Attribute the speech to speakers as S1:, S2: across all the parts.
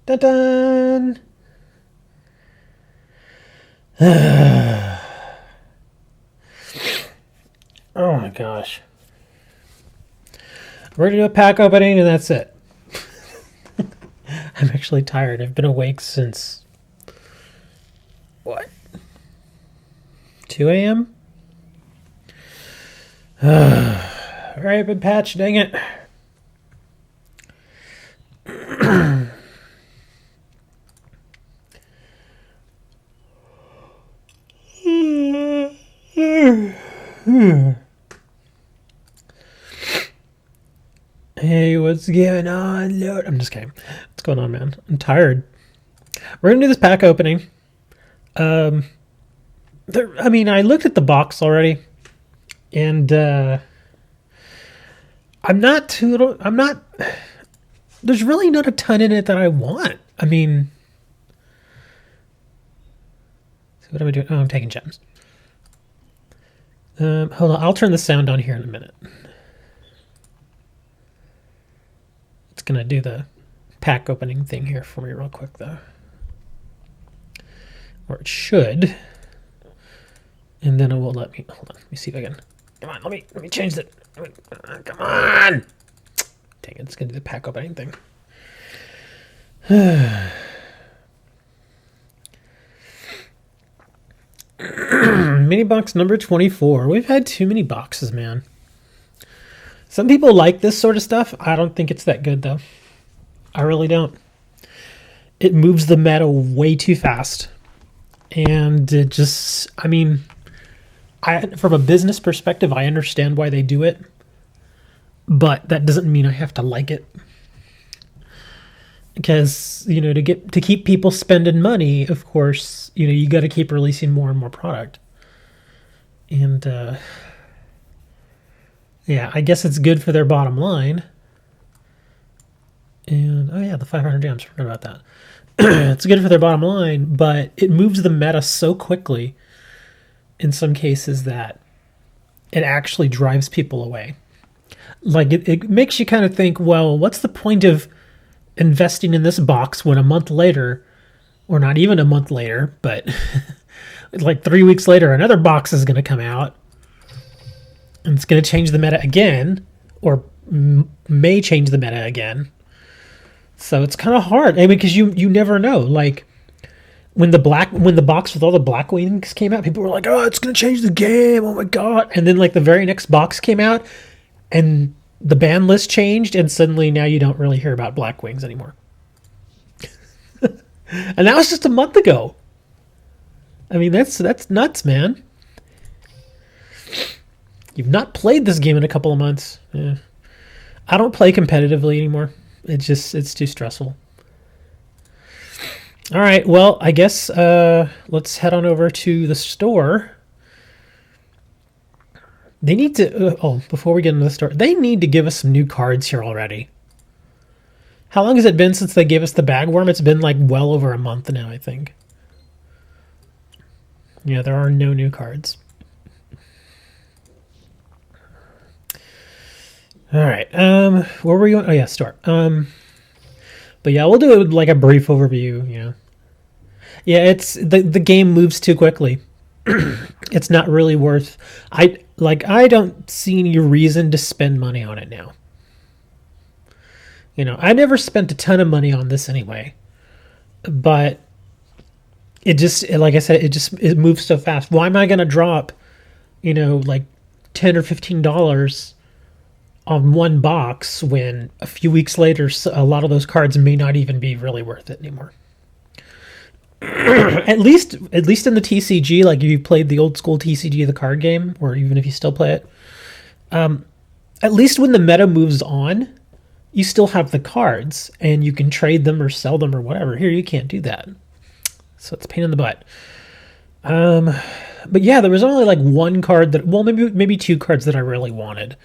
S1: Dun-dun! Oh my gosh. We're going to do a pack opening and that's it. I'm actually tired. I've been awake since... what? 2 a.m.? Alright, been patched, dang it. Hey, what's going on, Lord? I'm just kidding. What's going on, man? I'm tired. We're gonna do this pack opening. I looked at the box already, and I'm not. There's really not a ton in it that I want. I mean, so what am I doing? Oh, I'm taking gems. Hold on. I'll turn the sound on here in a minute. It's gonna do the pack opening thing here for me real quick, though. Or it should. And then it will let me. Hold on. Let me see if I can. Come on. Let me change it. Come on. Dang it. It's gonna do the pack opening thing. Mini box number 24. We've had too many boxes, man. Some people like this sort of stuff. I don't think it's that good, though. I really don't. It moves the meta way too fast. And it just, I mean, from a business perspective, I understand why they do it. But that doesn't mean I have to like it. Because, to keep people spending money, of course, you got to keep releasing more and more product. And, yeah, I guess it's good for their bottom line. And, oh yeah, the 500 gems, forgot about that. It's good for their bottom line, but it moves the meta so quickly in some cases that it actually drives people away. Like, it makes you kind of think, well, what's the point of investing in this box when a month later, or not even a month later, but like 3 weeks later, another box is going to come out and it's going to change the meta again, or may change the meta again. So it's kind of hard. I mean, because you never know. Like when the box with all the black wings came out, people were like, "Oh, it's going to change the game! Oh my god!" And then like the very next box came out, and the ban list changed, and suddenly now you don't really hear about black wings anymore. And that was just a month ago. I mean, that's nuts, man. You've not played this game in a couple of months. Yeah. I don't play competitively anymore. It's too stressful. All right, well, I guess let's head on over to the store. They need to... before we get into the store, they need to give us some new cards here already. How long has it been since they gave us the bagworm? It's been like well over a month now, I think. Yeah, there are no new cards. All right. Where were we going? Oh yeah, store. But yeah, we'll do like a brief overview. Yeah, it's the game moves too quickly. It's not really worth. I don't see any reason to spend money on it now. I never spent a ton of money on this anyway, but it just, like I said, it moves so fast. Why am I gonna drop, like $10 or $15 on one box when a few weeks later a lot of those cards may not even be really worth it anymore? at least in the TCG, like if you played the old school TCG, the card game, or even if you still play it, at least when the meta moves on, you still have the cards and you can trade them or sell them or whatever. Here you can't do that, so it's a pain in the butt. But yeah, there was only like one card that, well, maybe two cards that I really wanted.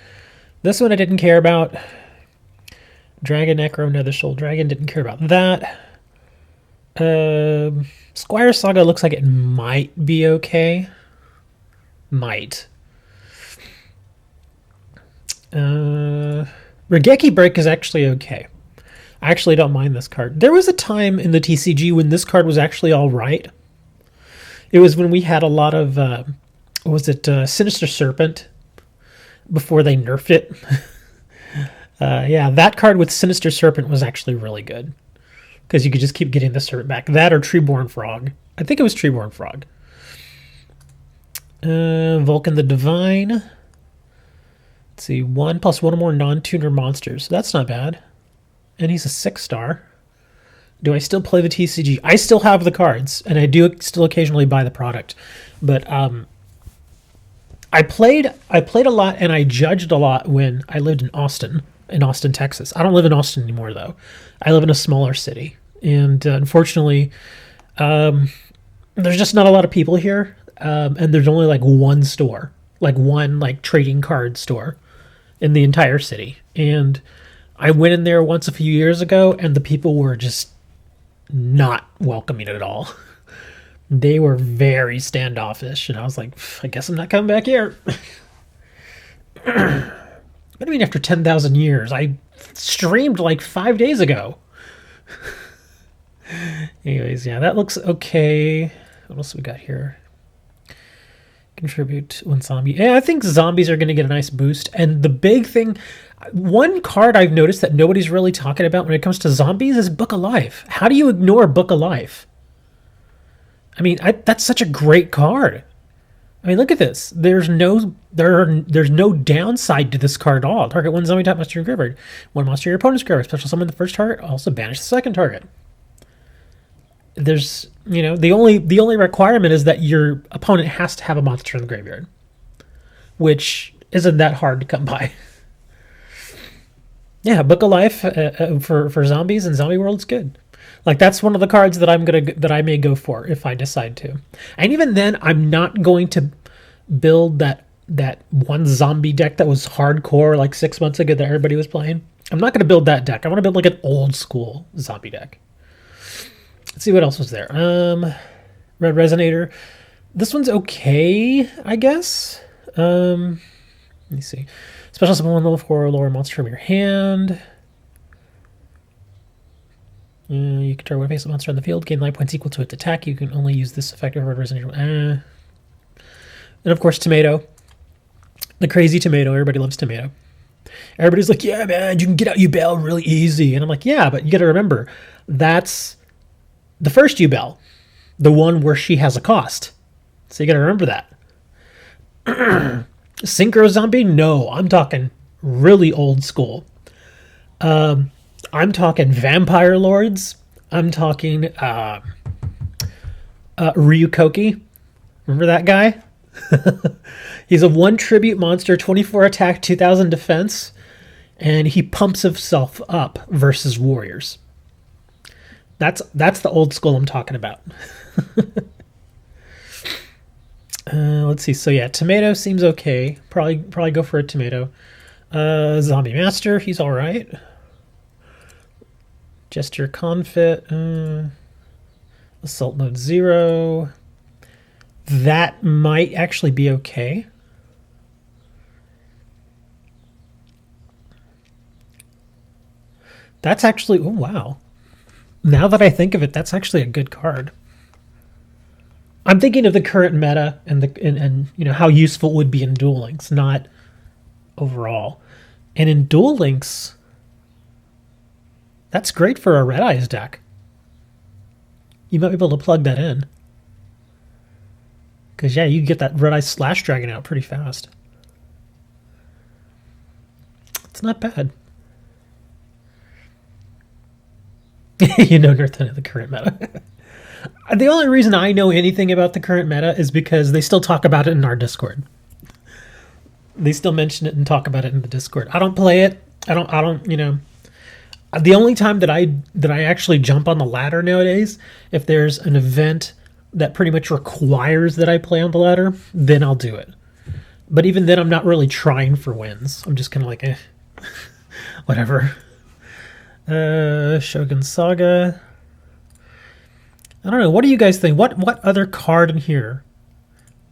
S1: This one I didn't care about. Dragon Necro Nether Soul Dragon, didn't care about that. Squire Saga looks like it might be okay. Might. Regeki Break is actually okay. I actually don't mind this card. There was a time in the TCG when this card was actually all right. It was when we had a lot of, Sinister Serpent before they nerfed it. Yeah, that card with Sinister Serpent was actually really good because you could just keep getting the serpent back. That or Treeborn Frog. I think it was Treeborn Frog. Vulcan the Divine. Let's see, 1+1 more non-tuner monsters. That's not bad. And he's a 6-star. Do I still play the TCG? I still have the cards, and I do still occasionally buy the product. But I played a lot, and I judged a lot when I lived in Austin, Texas. I don't live in Austin anymore, though. I live in a smaller city, and unfortunately, there's just not a lot of people here, and there's only like one store, like one like trading card store in the entire city. And I went in there once a few years ago, and the people were just not welcoming at all. They were very standoffish, and I was like, I guess I'm not coming back here. What do you mean after 10,000 years? I streamed like 5 days ago. Anyways, yeah, that looks okay. What else we got here? Contribute one zombie. Yeah, I think zombies are going to get a nice boost. And the big thing, one card I've noticed that nobody's really talking about when it comes to zombies is Book of Life. How do you ignore Book of Life? I mean, that's such a great card. I mean, look at this. There's no downside to this card at all. Target one zombie type monster in your graveyard. One monster your opponent's graveyard. Special summon the first target. Also banish the second target. There's, the only requirement is that your opponent has to have a monster in the graveyard, which isn't that hard to come by. Yeah, Book of Life for zombies and Zombie World's good. Like, that's one of the cards that I may go for if I decide to. And even then, I'm not going to build that one zombie deck that was hardcore like 6 months ago that everybody was playing. I'm not going to build that deck. I want to build like an old school zombie deck. Let's see what else was there. Red Resonator. This one's okay, I guess. Let me see. Special summon one level 4 or lower monster from your hand. You can target one face monster on the field, gain life points equal to its attack. You can only use this effect of Red Resonator. And of course, Tomato. The crazy Tomato. Everybody loves Tomato. Everybody's like, yeah, man, you can get out Yubel really easy. And I'm like, yeah, but you got to remember, that's the first Yubel, the one where she has a cost. So you got to remember that. Synchro Zombie? No, I'm talking really old school. I'm talking Vampire Lords. I'm talking Ryukoki. Remember that guy? He's a 1 tribute monster, 24 attack, 2000 defense, and he pumps himself up versus warriors. That's the old school I'm talking about. Let's see. So yeah, Tomato seems okay. Probably go for a Tomato. Zombie Master, he's all right. Gesture Confit. Assault Mode 0. That might actually be okay. That's actually... Oh, wow. Now that I think of it, that's actually a good card. I'm thinking of the current meta and you know how useful it would be in Duel Links, not overall. And in Duel Links, that's great for a Red Eyes deck. You might be able to plug that in. Because, yeah, you get that Red Eyes Slash Dragon out pretty fast. It's not bad. You know nothing of the current meta. The only reason I know anything about the current meta is because they still talk about it in our Discord. They still mention it and talk about it in the Discord. I don't play it. I don't, you know. The only time that I actually jump on the ladder nowadays, if there's an event that pretty much requires that I play on the ladder, then I'll do it. But even then, I'm not really trying for wins. I'm just kind of like, whatever. Shogun Saga. I don't know. What do you guys think? What other card in here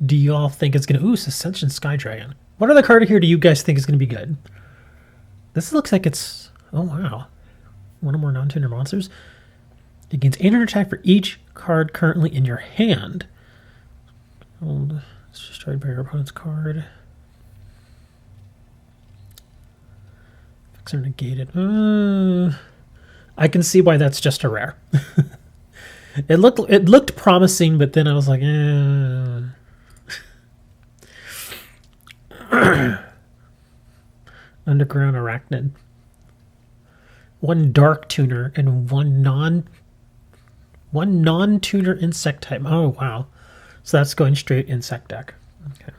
S1: do you all think is going to... Ooh, Ascension Sky Dragon. What other card in here do you guys think is going to be good? This looks like it's... Oh, wow. One or more non-tuner monsters. It gains 800 attack for each card currently in your hand. It's destroyed by your opponent's card. Effects are negated. I can see why that's just a rare. It looked promising, but then I was like, Underground Arachnid. One dark tuner and one non-tuner insect type. Oh, wow. So that's going straight insect deck. Okay.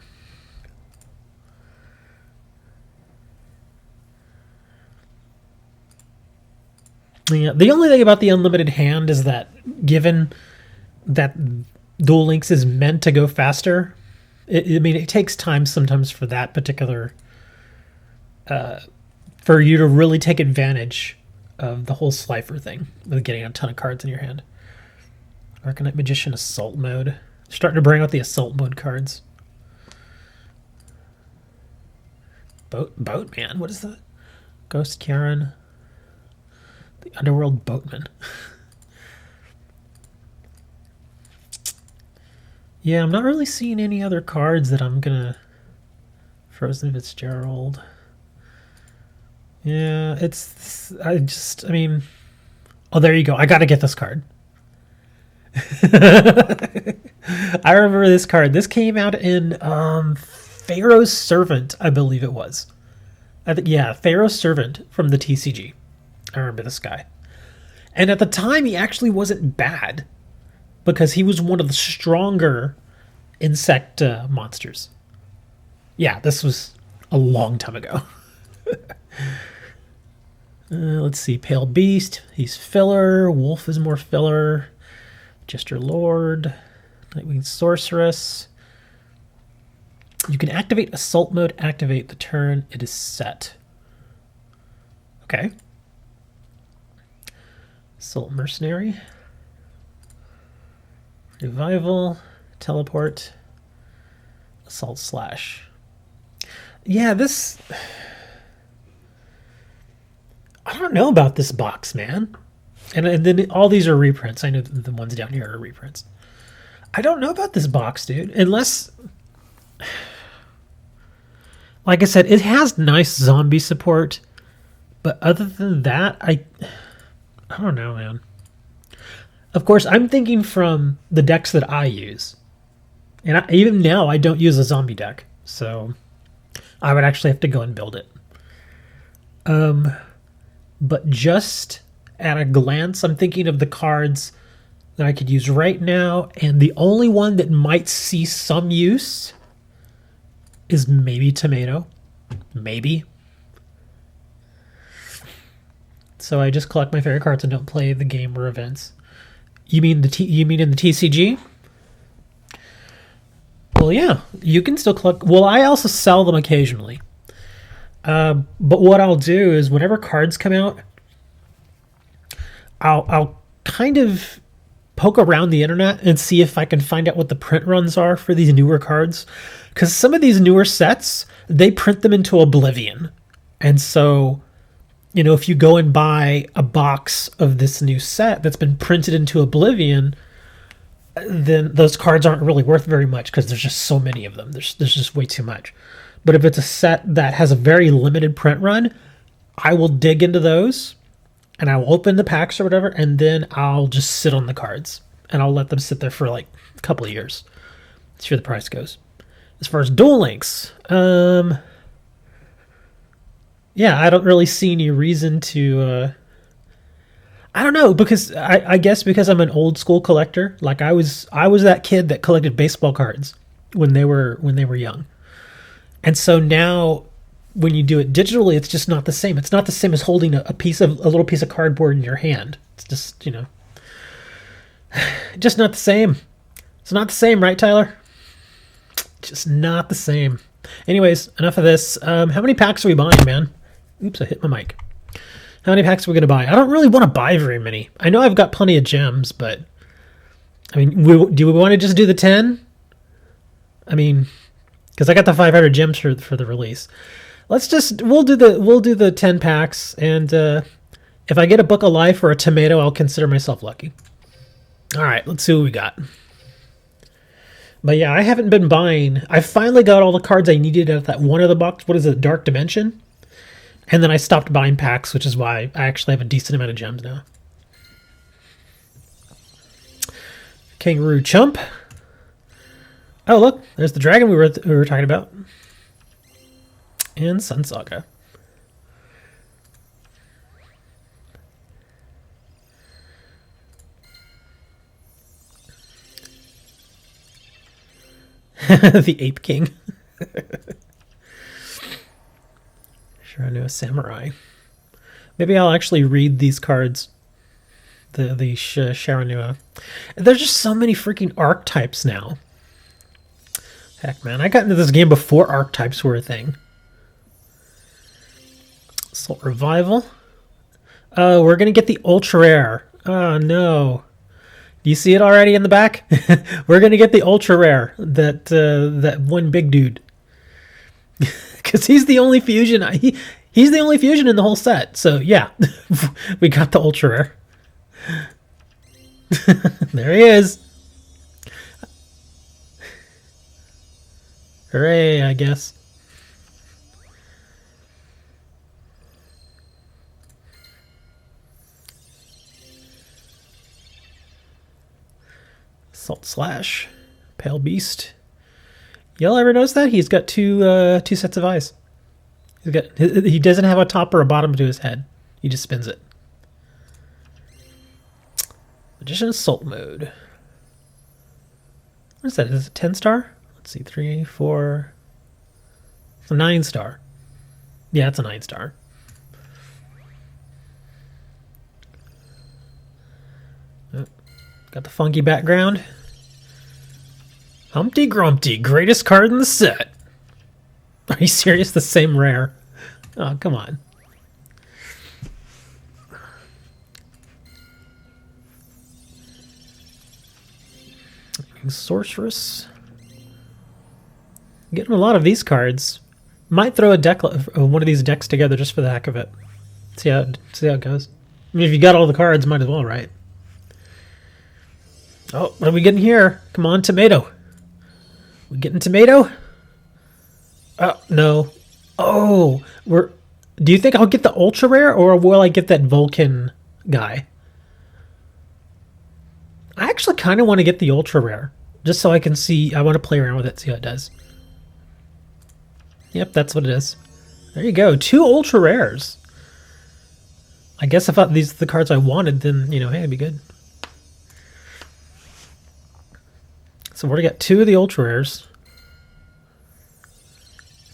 S1: Yeah, the only thing about the unlimited hand is that given that Duel Links is meant to go faster, I mean, it takes time sometimes for that particular... for you to really take advantage of the whole Slifer thing with getting a ton of cards in your hand. Arcanite Magician Assault Mode. Starting to bring out the Assault Mode cards. Boatman, what is that? Ghost Karen. The Underworld Boatman. Yeah, I'm not really seeing any other cards that I'm gonna... Frozen Fitzgerald. Yeah, I mean... Oh, there you go. I gotta get this card. I remember this card. This came out in Pharaoh's Servant, I believe it was. Yeah, Pharaoh's Servant from the TCG. I remember this guy. And at the time, he actually wasn't bad. Because he was one of the stronger insect monsters. Yeah, this was a long time ago. Let's see. Pale Beast. He's filler. Wolf is more filler. Jester Lord. Nightwing Sorceress. You can activate Assault Mode. Activate the turn it is set. Okay. Assault Mercenary. Revival. Teleport. Assault Slash. Yeah, this... I don't know about this box, man. And then all these are reprints. I know the ones down here are reprints. I don't know about this box, dude. Unless... Like I said, it has nice zombie support. But other than that, I don't know, man. Of course, I'm thinking from the decks that I use. And even now, I don't use a zombie deck. So I would actually have to go and build it. But just at a glance, I'm thinking of the cards that I could use right now. And the only one that might see some use is maybe Tomato. Maybe. So I just collect my favorite cards and don't play the game or events. You mean in the TCG? Well, yeah, you can still collect. Well, I also sell them occasionally. But what I'll do is whenever cards come out, I'll kind of poke around the internet and see if I can find out what the print runs are for these newer cards, because some of these newer sets, they print them into oblivion. And so, you know, if you go and buy a box of this new set that's been printed into oblivion, then those cards aren't really worth very much because there's just so many of them. There's just way too much. But if it's a set that has a very limited print run, I will dig into those and I will open the packs or whatever, and then I'll just sit on the cards and I'll let them sit there for like a couple of years. See where the price goes. As far as Duel Links, yeah, I don't really see any reason to. I don't know, because I guess because I'm an old school collector. Like I was that kid that collected baseball cards when they were young, and so now when you do it digitally, it's just not the same. It's not the same as holding a little piece of cardboard in your hand. It's just, you know, just not the same. It's not the same, right, Tyler? Just not the same. Anyways, enough of this. How many packs are we buying, man? Oops, I hit my mic. How many packs are we going to buy? I don't really want to buy very many. I know I've got plenty of gems, but I mean, do we want to just do the 10? I mean, because I got the 500 gems for the release. We'll do the 10 packs, and if I get a Book of Life or a tomato, I'll consider myself lucky. All right, let's see what we got. But yeah, I haven't been buying. I finally got all the cards I needed out of that one other box. What is it, Dark Dimension? And then I stopped buying packs, which is why I actually have a decent amount of gems now. Kangaroo Chump. Oh, look, there's the dragon we were talking about. And Sun Saga. The Ape King. Sure, I know a samurai. Maybe I'll actually read these cards. The Sharanua. There's just so many freaking archetypes now. Heck, man, I got into this game before archetypes were a thing. Assault Revival. Oh, we're gonna get the ultra rare. Oh no. Do you see it already in the back? We're gonna get the ultra rare. That one big dude. Because he's the only fusion. He's the only fusion in the whole set. So yeah, we got the ultra rare. There he is. Hooray, I guess. Salt Slash. Pale Beast. Y'all ever notice that? He's got two sets of eyes. He doesn't have a top or a bottom to his head. He just spins it. Magician Assault Mode. What is that? Is it a 10 star? Let's see, 3, 4. It's a 9 star. Yeah, it's a 9 star. Oh, got the funky background. Humpty Grumpty, greatest card in the set. Are you serious? The same rare? Oh, come on. Sorceress. Getting a lot of these cards. Might throw a deck, one of these decks together just for the heck of it. See how it goes. I mean, if you got all the cards, might as well, right? Oh, what are we getting here? Come on, tomato. We getting tomato? Oh, no. Oh, do you think I'll get the ultra rare, or will I get that Vulcan guy? I actually kind of want to get the ultra rare, just so I can see. I want to play around with it, see how it does. Yep, that's what it is. There you go. 2 ultra rares. I guess if these are the cards I wanted, then, you know, hey, it'd be good. So we already got 2 of the ultra rares.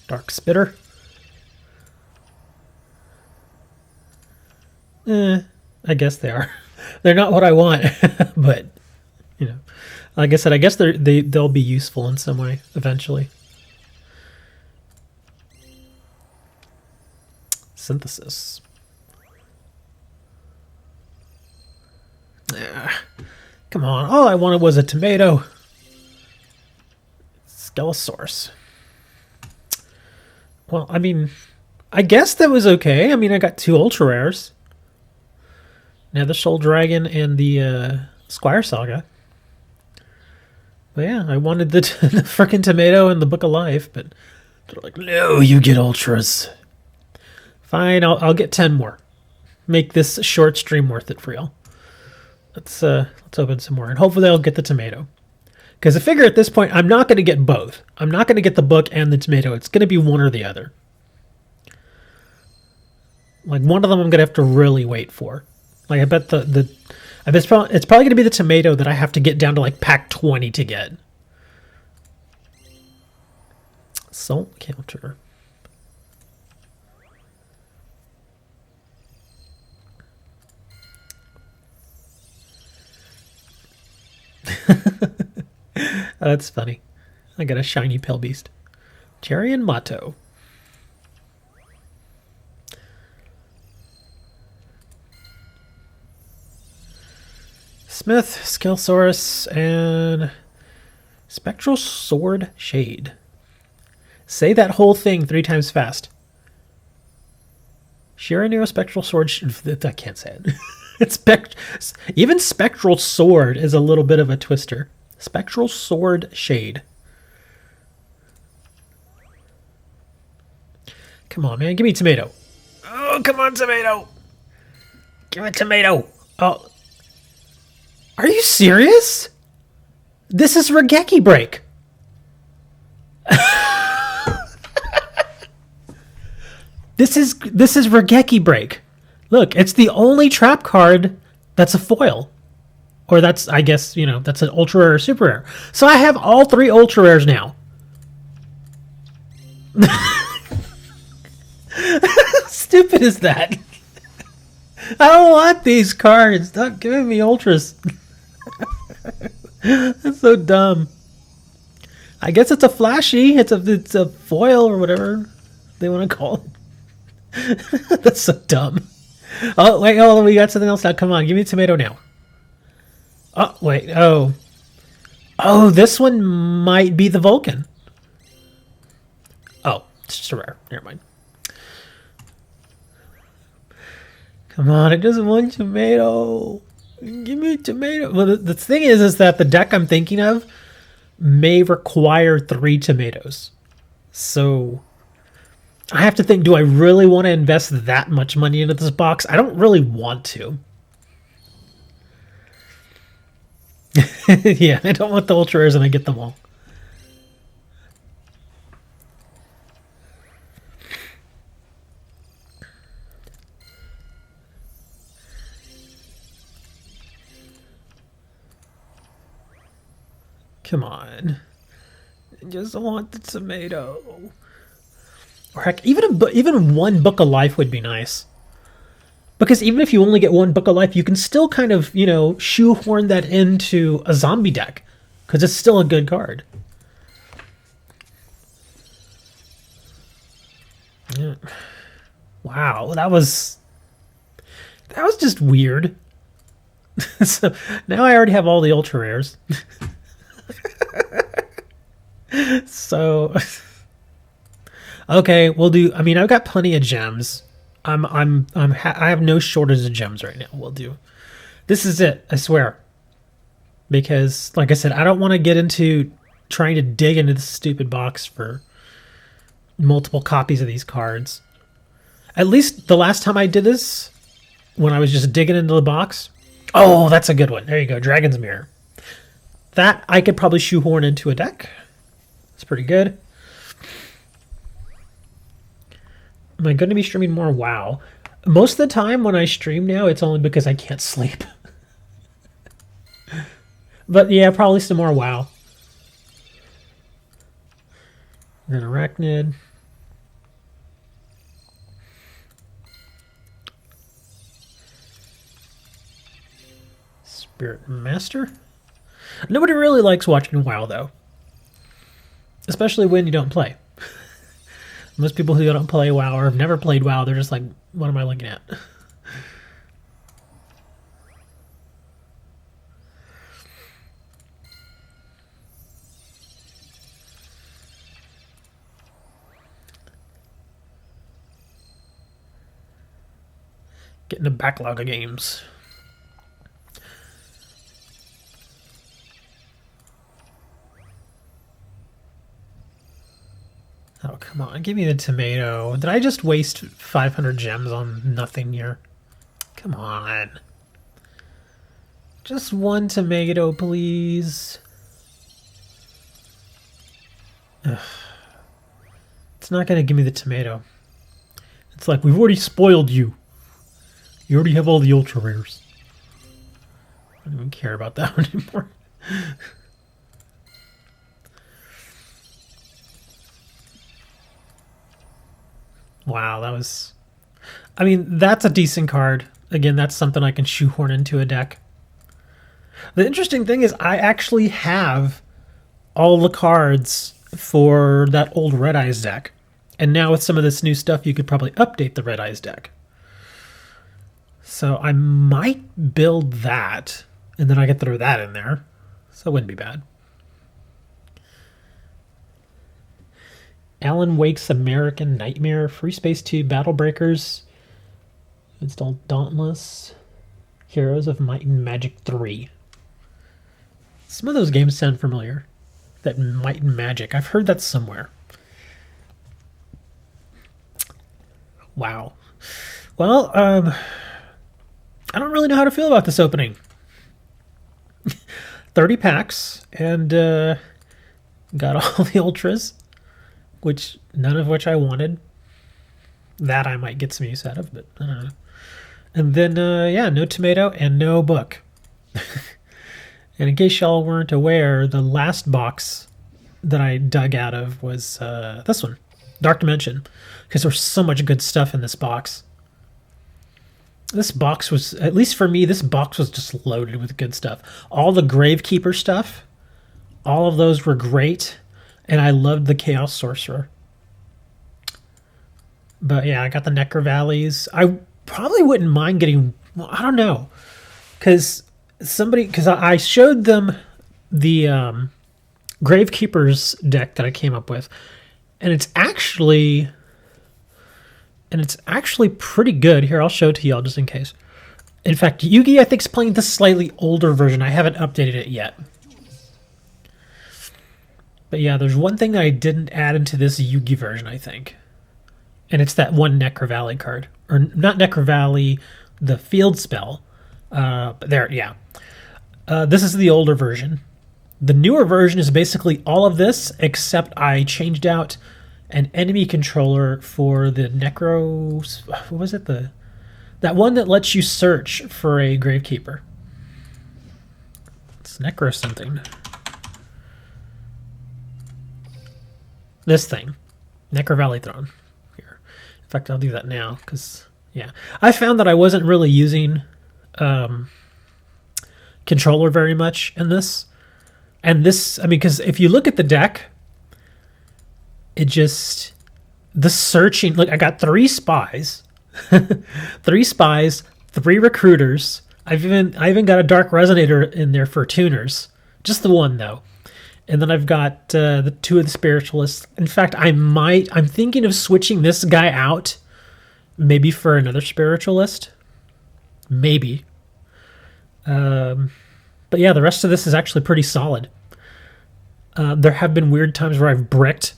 S1: Dark Spitter. I guess they are. They're not what I want, but, you know, like I said, I guess they'll be useful in some way eventually. Synthesis. Come on. All I wanted was a tomato. Skelosaurus. Well, I mean, I guess that was okay. I mean, I got 2 ultra rares. Now the Soul Dragon and the Squire Saga. But yeah, I wanted the, the frickin' tomato and the Book of Life, but they're like, no, you get ultras. Fine, I'll get 10 more. Make this short stream worth it for y'all. Let's open some more, and hopefully I'll get the tomato. Because I figure at this point, I'm not going to get both. I'm not going to get the book and the tomato. It's going to be one or the other. Like, one of them I'm going to have to really wait for. Like, I bet it's probably going to be the tomato that I have to get down to, like, pack 20 to get. Salt counter. Oh, that's funny. I got a shiny Pale Beast. Cherry and Mato. Smith, Skillsaurus, and Spectral Sword Shade. Say that whole thing 3 times fast. Shiraniro Spectral Sword. I can't say it. Even Spectral Sword is a little bit of a twister. Spectral Sword Shade. Come on, man. Give me tomato. Oh, come on, tomato. Give me tomato. Oh. Are you serious? This is Regeki Break. This is Regeki Break. Look, it's the only trap card that's a foil. Or that's, I guess, you know, that's an ultra rare or super rare. So I have all 3 ultra rares now. How stupid is that? I don't want these cards. Stop giving me ultras. That's so dumb. I guess it's a flashy. It's a foil or whatever they want to call it. That's so dumb. Oh, wait. Oh, we got something else now. Come on. Give me a tomato now. Oh, wait. Oh. Oh, this one might be the Vulcan. Oh, it's just a rare. Never mind. Come on. It just one tomato. Give me a tomato. Well, the thing is that the deck I'm thinking of may require 3 tomatoes. So I have to think, do I really want to invest that much money into this box? I don't really want to. Yeah, I don't want the ultra rares and I get them all. Come on. I just want the tomato. Or heck, even one Book of Life would be nice. Because even if you only get 1 Book of Life, you can still kind of, you know, shoehorn that into a zombie deck. Because it's still a good card. Yeah. Wow, that was just weird. So now I already have all the ultra rares. So okay, we'll do. I mean, I've got plenty of gems. I have no shortage of gems right now. We'll do. This is it. I swear. Because, like I said, I don't want to get into trying to dig into this stupid box for multiple copies of these cards. At least the last time I did this, when I was just digging into the box. Oh, that's a good one. There you go. Dragon's Mirror. That I could probably shoehorn into a deck. It's pretty good. Am I going to be streaming more WoW? Most of the time when I stream now, it's only because I can't sleep. But yeah, probably some more WoW. Then Arachnid. Spirit Master. Nobody really likes watching WoW though. Especially when you don't play. Most people who don't play WoW or have never played WoW, they're just like, what am I looking at? Getting a backlog of games. Oh, come on. Give me the tomato. Did I just waste 500 gems on nothing here? Come on. Just one tomato, please. Ugh. It's not going to give me the tomato. It's like, we've already spoiled you. You already have all the ultra rares. I don't even care about that one anymore. Wow, that was... I mean, that's a decent card. Again, that's something I can shoehorn into a deck. The interesting thing is I actually have all the cards for that old Red Eyes deck. And now with some of this new stuff, you could probably update the Red Eyes deck. So I might build that, and then I could throw that in there. So it wouldn't be bad. Alan Wake's American Nightmare, Free Space 2, Battle Breakers, installed Dauntless, Heroes of Might and Magic 3. Some of those games sound familiar. That Might and Magic, I've heard that somewhere. Wow. Well, I don't really know how to feel about this opening. 30 packs, and got all the ultras. Which, none of which I wanted. That I might get some use out of, but I don't know. And then, yeah, no tomato and no book. And in case y'all weren't aware, the last box that I dug out of was this one, Dark Dimension. Because there's so much good stuff in this box. This box was, at least for me, this box was just loaded with good stuff. All the Gravekeeper stuff, all of those were great. And I loved the Chaos Sorcerer. But yeah, I got the Necro Valleys. I probably wouldn't mind getting, well, I don't know. Because I showed them the Gravekeeper's deck that I came up with. And it's actually pretty good. Here, I'll show it to y'all just in case. In fact, Yugi, I think, is playing the slightly older version. I haven't updated it yet. But yeah, there's one thing that I didn't add into this Yugi version, I think. And it's that one Necro Valley card. Or not Necro Valley, the field spell. But there, yeah. This is the older version. The newer version is basically all of this, except I changed out an enemy controller for the Necro... What was it? That one that lets you search for a Gravekeeper. It's Necro something. This thing, Necro Valley Throne. Here, in fact, I'll do that now because yeah, I found that I wasn't really using controller very much in this, and this. I mean, because if you look at the deck, it just the searching. Look, I got 3 spies, 3 spies, 3 recruiters. I even got a Dark Resonator in there for tuners. Just the one though. And then I've got the 2 of the Spiritualists. In fact, I'm thinking of switching this guy out, maybe for another Spiritualist. Maybe. But yeah, the rest of this is actually pretty solid. There have been weird times where I've bricked,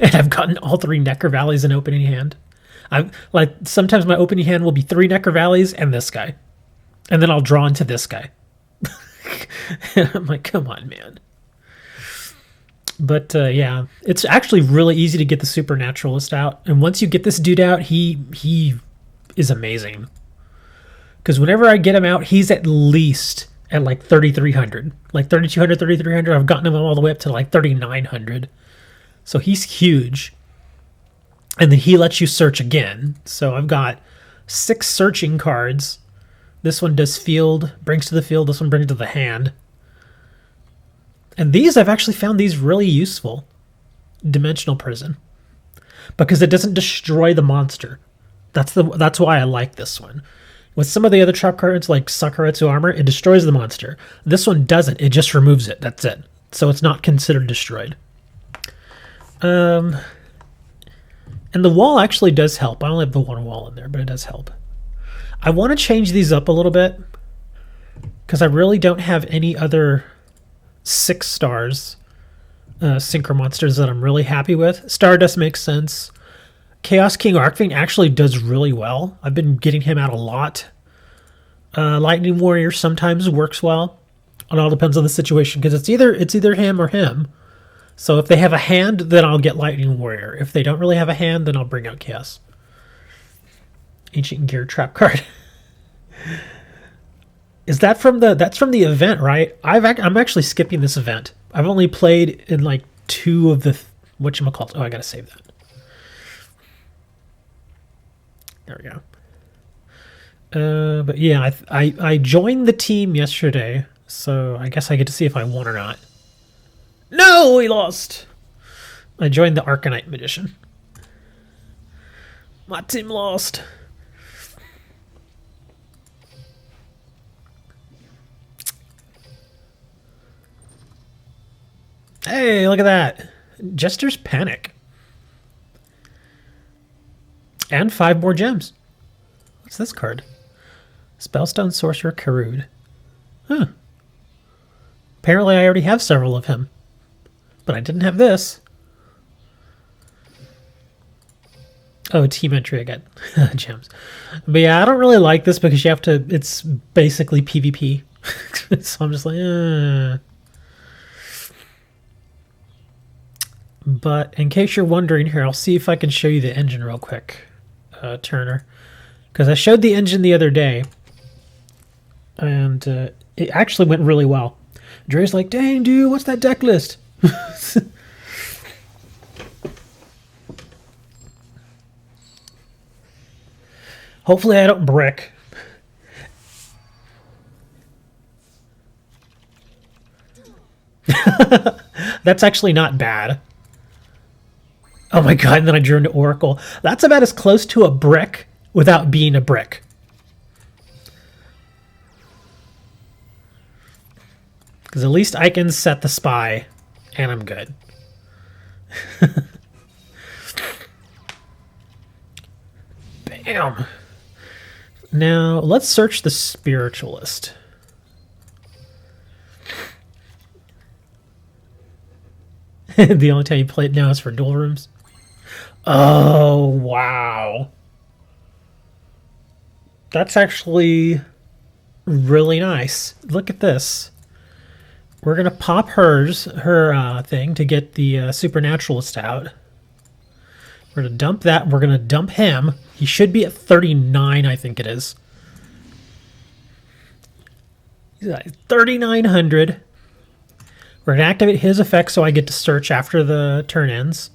S1: and I've gotten all 3 Necro Valleys in opening hand. Sometimes my opening hand will be 3 Necro Valleys and this guy. And then I'll draw into this guy. And I'm like, come on, man. But yeah, it's actually really easy to get the Supernaturalist out. And once you get this dude out, he is amazing. Because whenever I get him out, he's at least at like 3,300. Like 3,200, 3,300. I've gotten him all the way up to like 3,900. So he's huge. And then he lets you search again. So I've got 6 searching cards. This one does field, brings to the field. This one brings to the hand. And these, I've actually found these really useful. Dimensional Prison. Because it doesn't destroy the monster. That's why I like this one. With some of the other trap cards, like Sakuretsu Armor, it destroys the monster. This one doesn't. It just removes it. That's it. So it's not considered destroyed. And the wall actually does help. I only have the 1 wall in there, but it does help. I want to change these up a little bit because I really don't have any other 6 stars synchro monsters that I'm really happy with. Stardust makes sense. Chaos King Arcfiend actually does really well. I've been getting him out a lot. Lightning Warrior sometimes works well. It all depends on the situation because it's either him or him. So if they have a hand, then I'll get Lightning Warrior. If they don't really have a hand, then I'll bring out Chaos. Ancient Gear Trap card. Is that from that's from the event, right? I'm actually skipping this event. I've only played in like 2 of the whatchamacallit. Oh, I gotta save that. There we go. But yeah, I joined the team yesterday, so I guess I get to see if I won or not. No, we lost. I joined the Arcanite Magician. My team lost. Hey, look at that. Jester's Panic. And 5 more gems. What's this card? Spellstone Sorcerer Karud. Huh. Apparently I already have several of him. But I didn't have this. Oh, team entry, I got gems. But yeah, I don't really like this because you have to, it's basically PvP. So I'm just like, But in case you're wondering here, I'll see if I can show you the engine real quick, Turner. Because I showed the engine the other day, and it actually went really well. Dre's like, dang, dude, what's that deck list? Hopefully I don't brick. That's actually not bad. Oh my god, and then I drew into Oracle. That's about as close to a brick without being a brick. Because at least I can set the spy, and I'm good. Bam! Now, let's search the Spiritualist. The only time you play it now is for dual rooms. Oh, wow. That's actually really nice. Look at this. We're going to pop her thing to get the Supernaturalist out. We're going to dump that. We're going to dump him. He should be at 39, I think it is. He's at 3,900. We're going to activate his effect so I get to search after the turn ends.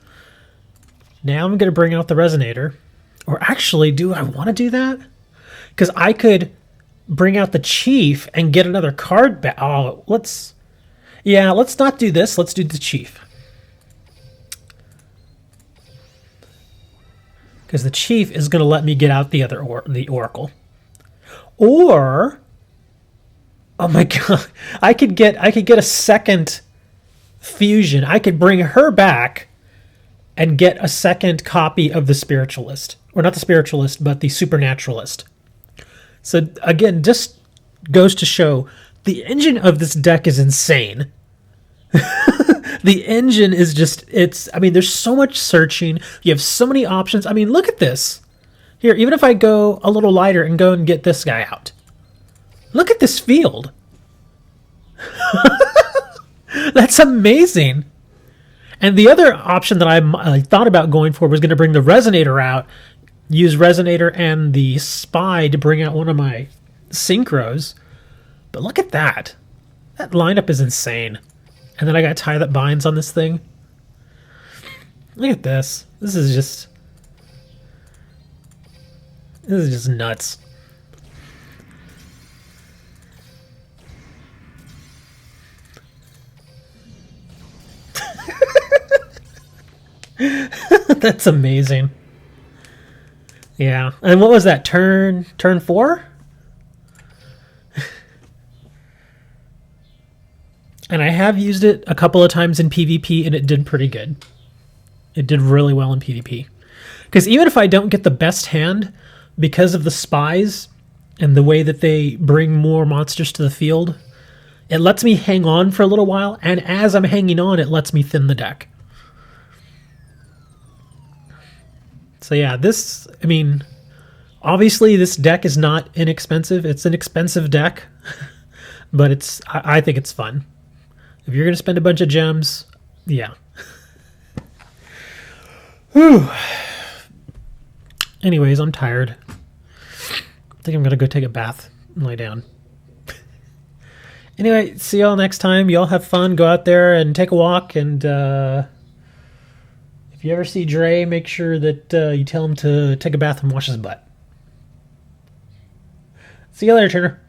S1: Now I'm going to bring out the Resonator. Or actually, do I want to do that? Because I could bring out the Chief and get another card back. Oh, let's not do this. Let's do the Chief. Because the Chief is going to let me get out the other the Oracle. Or, oh my god, I could get a second fusion. I could bring her back and get a second copy of the Spiritualist. Or not the Spiritualist, but the Supernaturalist. So again, just goes to show the engine of this deck is insane. The engine is just, I mean, there's so much searching. You have so many options. I mean, look at this. Here, even if I go a little lighter and go and get this guy out. Look at this field. That's amazing. And the other option that I thought about going for was going to bring the Resonator out, use Resonator and the Spy to bring out one of my Synchros. But look at that. That lineup is insane. And then I got tie that binds on this thing. Look at this. This is just nuts. That's amazing. Yeah. And what was that? Turn 4? And I have used it a couple of times in PvP, and it did pretty good. It did really well in PvP. Because even if I don't get the best hand, because of the spies, and the way that they bring more monsters to the field, it lets me hang on for a little while, and as I'm hanging on, it lets me thin the deck. So yeah, this, I mean, obviously this deck is not inexpensive. It's an expensive deck, but I think it's fun. If you're going to spend a bunch of gems, yeah. Whew. Anyways, I'm tired. I think I'm going to go take a bath and lay down. Anyway, see y'all next time. Y'all have fun. Go out there and take a walk. And if you ever see Dre, make sure that you tell him to take a bath and wash his butt. See you later, Turner.